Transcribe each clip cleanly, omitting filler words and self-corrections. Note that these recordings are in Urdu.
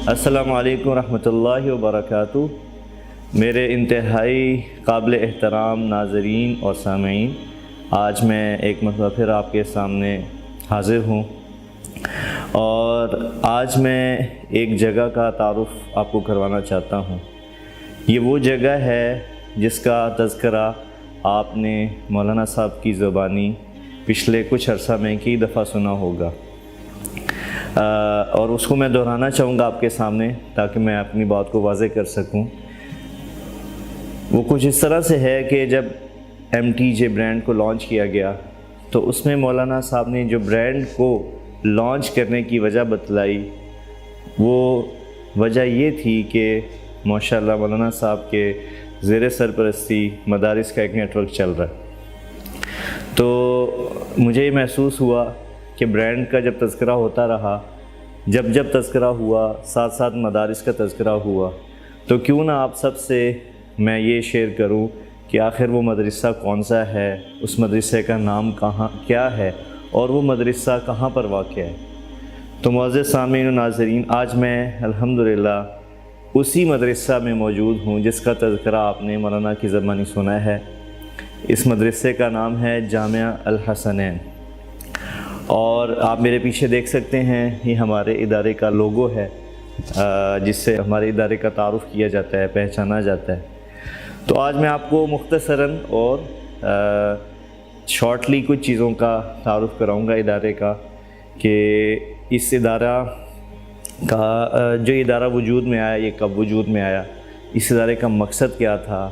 السلام علیکم ورحمۃ اللہ وبرکاتہ۔ میرے انتہائی قابل احترام ناظرین اور سامعین، آج میں ایک مرتبہ پھر آپ کے سامنے حاضر ہوں اور آج میں ایک جگہ کا تعارف آپ کو کروانا چاہتا ہوں۔ یہ وہ جگہ ہے جس کا تذکرہ آپ نے مولانا صاحب کی زبانی پچھلے کچھ عرصہ میں کئی دفعہ سنا ہوگا، اور اس کو میں دہرانا چاہوں گا آپ کے سامنے تاکہ میں اپنی بات کو واضح کر سکوں۔ وہ کچھ اس طرح سے ہے کہ جب MTJ برانڈ کو لانچ کیا گیا تو اس میں مولانا صاحب نے جو برانڈ کو لانچ کرنے کی وجہ بتلائی، وہ وجہ یہ تھی کہ ماشاءاللہ مولانا صاحب کے زیر سرپرستی مدارس کا ایک نیٹ ورک چل رہا ہے۔ تو مجھے یہ محسوس ہوا کہ برانڈ کا جب تذکرہ ہوتا رہا، جب تذکرہ ہوا، ساتھ ساتھ مدارس کا تذکرہ ہوا، تو کیوں نہ آپ سب سے میں یہ شیئر کروں کہ آخر وہ مدرسہ کون سا ہے، اس مدرسے کا نام کیا ہے اور وہ مدرسہ کہاں پر واقع ہے۔ تو معزز سامعین و ناظرین، آج میں الحمدللہ اسی مدرسہ میں موجود ہوں جس کا تذکرہ آپ نے مولانا کی زبانی سنا ہے۔ اس مدرسے کا نام ہے جامعہ الحسنین، اور آپ میرے پیچھے دیکھ سکتے ہیں یہ ہمارے ادارے کا لوگو ہے جس سے ہمارے ادارے کا تعارف کیا جاتا ہے، پہچانا جاتا ہے۔ تو آج میں آپ کو مختصراً اور شارٹلی کچھ چیزوں کا تعارف کراؤں گا ادارے کا، کہ اس ادارہ کا جو ادارہ وجود میں آیا، یہ کب وجود میں آیا، اس ادارے کا مقصد کیا تھا،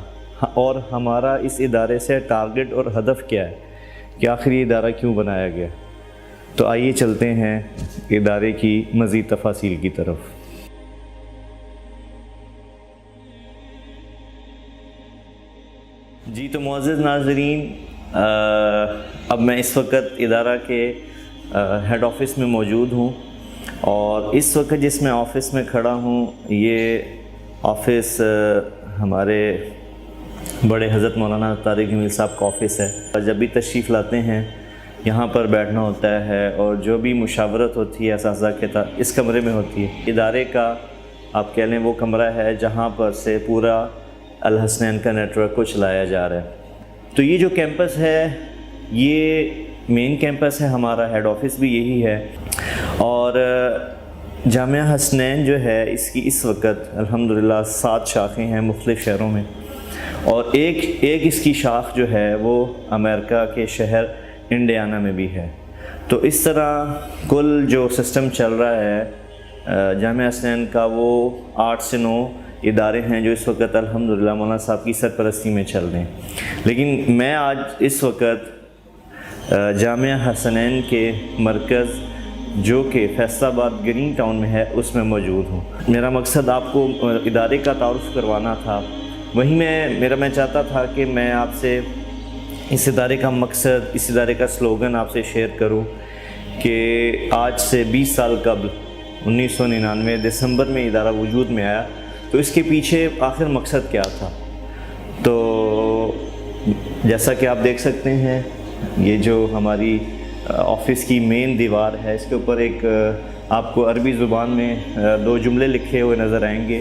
اور ہمارا اس ادارے سے ٹارگٹ اور ہدف کیا ہے کہ آخر یہ ادارہ کیوں بنایا گیا۔ تو آئیے چلتے ہیں ادارے کی مزید تفاصیل کی طرف۔ جی تو معزز ناظرین، اب میں اس وقت ادارہ کے ہیڈ آفس میں موجود ہوں، اور اس وقت جس میں آفس میں کھڑا ہوں یہ آفس ہمارے بڑے حضرت مولانا طارق جمیل صاحب کا آفس ہے۔ جب بھی تشریف لاتے ہیں یہاں پر بیٹھنا ہوتا ہے، اور جو بھی مشاورت ہوتی ہے اساتذہ کے ساتھ اس کمرے میں ہوتی ہے۔ ادارے کا آپ کہہ لیں وہ کمرہ ہے جہاں پر سے پورا الحسنین کا نیٹ ورک کو چلایا جا رہا ہے۔ تو یہ جو کیمپس ہے یہ مین کیمپس ہے ہمارا، ہیڈ آفس بھی یہی ہے، اور جامعہ حسنین جو ہے اس کی اس وقت الحمدللہ 7 شاخیں ہیں مختلف شہروں میں، اور ایک اس کی شاخ جو ہے وہ امریکہ کے شہر انڈیانا میں بھی ہے۔ تو اس طرح کل جو سسٹم چل رہا ہے جامعہ حسنین کا، وہ 8 سے 9 ادارے ہیں جو اس وقت الحمدللہ مولانا صاحب کی سرپرستی میں چل رہے ہیں۔ لیکن میں آج اس وقت جامعہ حسنین کے مرکز جو کہ فیصل آباد گرین ٹاؤن میں ہے اس میں موجود ہوں۔ میرا مقصد آپ کو ادارے کا تعارف کروانا تھا، وہیں میں چاہتا تھا کہ میں آپ سے اس ادارے کا مقصد، اس ادارے کا سلوگن آپ سے شیئر کروں کہ آج سے 20 سال قبل 1999 دسمبر میں ادارہ وجود میں آیا، تو اس کے پیچھے آخر مقصد کیا تھا۔ تو جیسا کہ آپ دیکھ سکتے ہیں یہ جو ہماری آفس کی مین دیوار ہے، اس کے اوپر ایک آپ کو عربی زبان میں 2 جملے لکھے ہوئے نظر آئیں گے،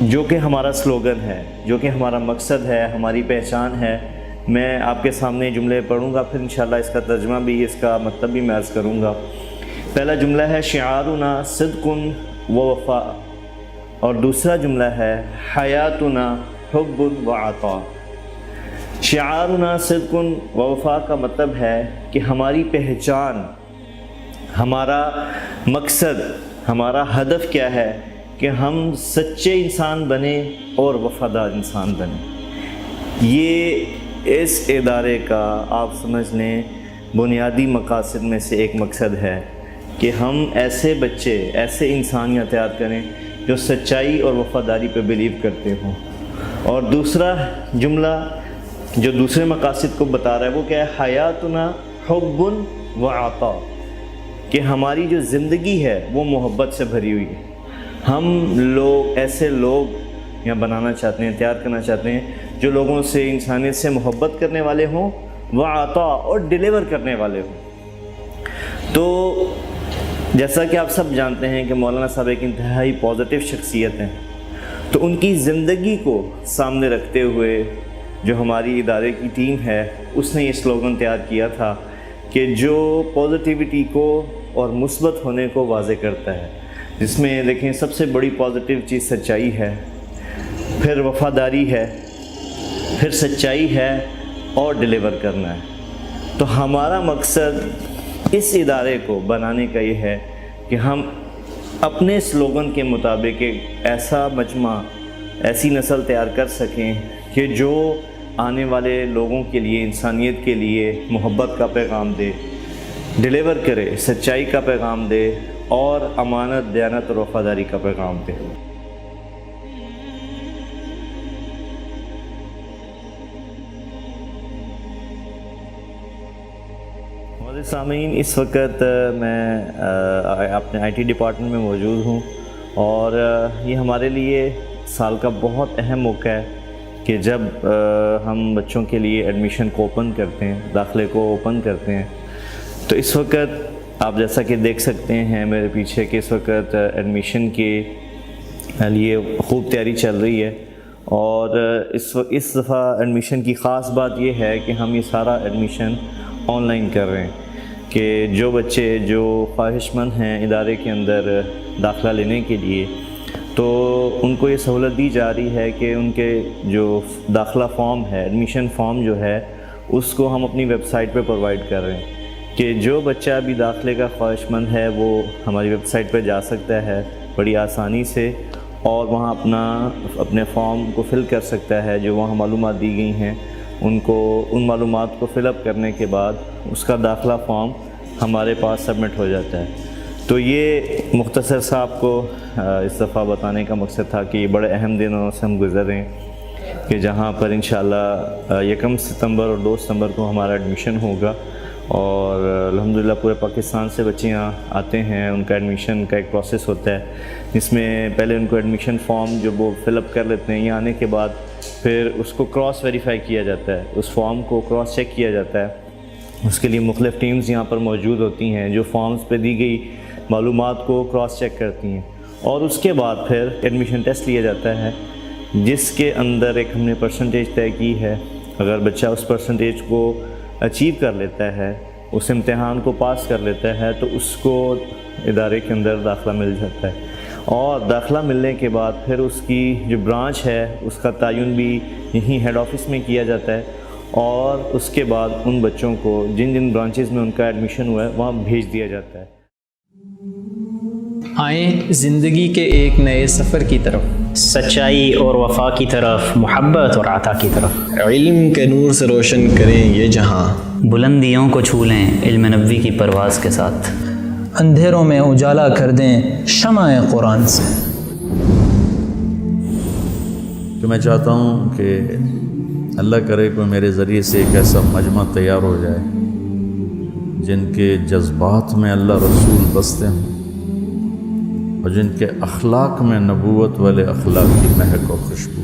جو کہ ہمارا سلوگن ہے، جو کہ ہمارا مقصد ہے، ہماری پہچان ہے۔ میں آپ کے سامنے جملے پڑھوں گا، پھر انشاءاللہ اس کا ترجمہ بھی، اس کا مطلب بھی میں عرض کروں گا۔ پہلا جملہ ہے شعارنا صدق و وفا، اور دوسرا جملہ ہے حیاتنا حب و عطا۔ شعارنا صدق و وفا کا مطلب ہے کہ ہماری پہچان، ہمارا مقصد، ہمارا ہدف کیا ہے کہ ہم سچے انسان بنیں اور وفادار انسان بنیں۔ یہ اس ادارے کا آپ سمجھ لیں بنیادی مقاصد میں سے ایک مقصد ہے کہ ہم ایسے بچے، ایسے انسانیت تیار کریں جو سچائی اور وفاداری پہ بلیو کرتے ہوں۔ اور دوسرا جملہ جو دوسرے مقاصد کو بتا رہا ہے وہ کیا ہے، حیاتنا حب و عطا، کہ ہماری جو زندگی ہے وہ محبت سے بھری ہوئی ہے۔ ہم لوگ ایسے لوگ یہاں بنانا چاہتے ہیں، تیار کرنا چاہتے ہیں جو لوگوں سے، انسانیت سے محبت کرنے والے ہوں، وعطا اور ڈیلیور کرنے والے ہوں۔ تو جیسا کہ آپ سب جانتے ہیں کہ مولانا صاحب ایک انتہائی پازیٹیو شخصیت ہیں، تو ان کی زندگی کو سامنے رکھتے ہوئے جو ہماری ادارے کی ٹیم ہے اس نے یہ سلوگن تیار کیا تھا کہ جو پازیٹیوٹی کو اور مثبت ہونے کو واضح کرتا ہے، جس میں دیکھیں سب سے بڑی پازیٹیو چیز سچائی ہے، پھر وفاداری ہے، پھر سچائی ہے اور ڈیلیور کرنا ہے۔ تو ہمارا مقصد اس ادارے کو بنانے کا یہ ہے کہ ہم اپنے سلوگن کے مطابق ایک ایسا مجمع، ایسی نسل تیار کر سکیں کہ جو آنے والے لوگوں کے لیے، انسانیت کے لیے محبت کا پیغام دے، ڈیلیور کرے، سچائی کا پیغام دے اور امانت، دیانت اور وفاداری کا پیغام دے۔ معزز سامعین، اس وقت میں اپنے آئی ٹی ڈپارٹمنٹ میں موجود ہوں، اور یہ ہمارے لیے سال کا بہت اہم موقع ہے کہ جب ہم بچوں کے لیے ایڈمیشن کو اوپن کرتے ہیں، داخلے کو اوپن کرتے ہیں۔ تو اس وقت آپ جیسا کہ دیکھ سکتے ہیں میرے پیچھے کہ اس وقت ایڈمیشن کے لیے خوب تیاری چل رہی ہے، اور اس دفعہ ایڈمیشن کی خاص بات یہ ہے کہ ہم یہ سارا ایڈمیشن آن لائن کر رہے ہیں کہ جو بچے جو خواہش مند ہیں ادارے کے اندر داخلہ لینے کے لیے، تو ان کو یہ سہولت دی جا رہی ہے کہ ان کے جو داخلہ فارم ہے، ایڈمیشن فارم جو ہے، اس کو ہم اپنی ویب سائٹ پہ پرووائڈ کر رہے ہیں کہ جو بچہ بھی داخلے کا خواہش مند ہے وہ ہماری ویب سائٹ پہ جا سکتا ہے بڑی آسانی سے، اور وہاں اپنے فارم کو فل کر سکتا ہے۔ جو وہاں معلومات دی گئی ہیں ان معلومات کو فل اپ کرنے کے بعد اس کا داخلہ فارم ہمارے پاس سبمٹ ہو جاتا ہے۔ تو یہ مختصر سا آپ کو اس دفعہ بتانے کا مقصد تھا کہ یہ بڑے اہم دنوں سے ہم گزر رہے ہیں کہ جہاں پر انشاءاللہ 1 ستمبر اور 2 ستمبر کو ہمارا ایڈمیشن ہوگا، اور الحمدللہ پورے پاکستان سے بچے یہاں آتے ہیں۔ ان کا ایڈمیشن کا ایک پروسیس ہوتا ہے جس میں پہلے ان کو ایڈمیشن فارم جو وہ فل اپ کر لیتے ہیں، یہ آنے کے بعد پھر اس کو کراس ویریفائی کیا جاتا ہے، اس فارم کو کراس چیک کیا جاتا ہے۔ اس کے لیے مختلف ٹیمز یہاں پر موجود ہوتی ہیں جو فارمز پہ دی گئی معلومات کو کراس چیک کرتی ہیں، اور اس کے بعد پھر ایڈمیشن ٹیسٹ لیا جاتا ہے جس کے اندر ایک ہم نے پرسنٹیج طے کی ہے۔ اگر بچہ اس پرسنٹیج کو اچیو کر لیتا ہے، اس امتحان کو پاس کر لیتا ہے، تو اس کو ادارے کے اندر داخلہ مل جاتا ہے، اور داخلہ ملنے کے بعد پھر اس کی جو برانچ ہے اس کا تعین بھی یہیں ہیڈ آفس میں کیا جاتا ہے، اور اس کے بعد ان بچوں کو جن جن برانچز میں ان کا ایڈمیشن ہوا ہے وہاں بھیج دیا جاتا ہے۔ آئیں زندگی کے ایک نئے سفر کی طرف، سچائی اور وفا کی طرف، محبت اور عطا کی طرف، علم کے نور سے روشن کریں یہ جہاں، بلندیوں کو چھو لیں علم نبوی کی پرواز کے ساتھ، اندھیروں میں اجالا کر دیں شمع قرآن سے۔ کہ میں چاہتا ہوں کہ اللہ کرے کہ میرے ذریعے سے ایک ایسا مجمع تیار ہو جائے جن کے جذبات میں اللہ رسول بستے ہوں، اور جن کے اخلاق میں نبوت والے اخلاق کی مہک اور خوشبو۔